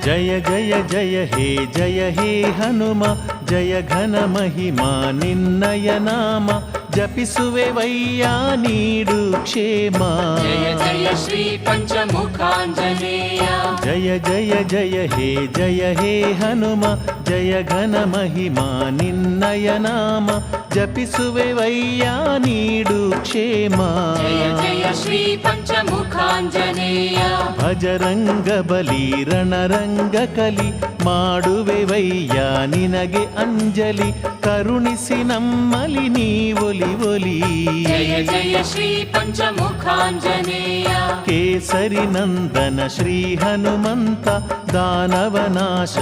ಜಯ ಜಯ ಜಯ ಹೇ ಜಯ ಹೇ ಹನುಮ, ಜಯ ಘನ ಮಹಿಮಾ ನಿನ್ನಯ ನಾಮ, ಜಪಿಸುವೆವಯ್ಯ ನೀಡು ಕ್ಷೇಮ. ಜಯ ಜಯ ಶ್ರೀ ಪಂಚಮುಖಾಂಜನೇಯ. ಜಯ ಜಯ ಜಯ ಹೇ ಜಯ ಹೇ ಹನುಮ, ಜಯ ಘನ ಮಹಿಮಾ ನಿನ್ನಯ ನಾಮ, ಜಪಿಸುವೆವಯ್ಯ ನೀಡು ಕ್ಷೇಮ. ಜಯ ಜಯ ಶ್ರೀ ಪಂಚಮುಖಾಂಜನೇಯ. ಭಜರಂಗ ಬಲಿ ರಣರಂಗ ಕಲಿ, ಮಾಡುವೆವಯ್ಯ ನಿನಗೆ ಅಂಜಲಿ, ಕರುಣಿಸಿ ನಮ್ಮಲಿ ನೀವೊಲಿ ಒಲಿ. ಜಯ ಜಯ ಶ್ರೀ ಪಂಚಮುಖಾಂಜನೇಯ. ಕೇಸರಿ ನಂದನ ಶ್ರೀ ಹನುಮಂತ, ದಾನವನಾಶ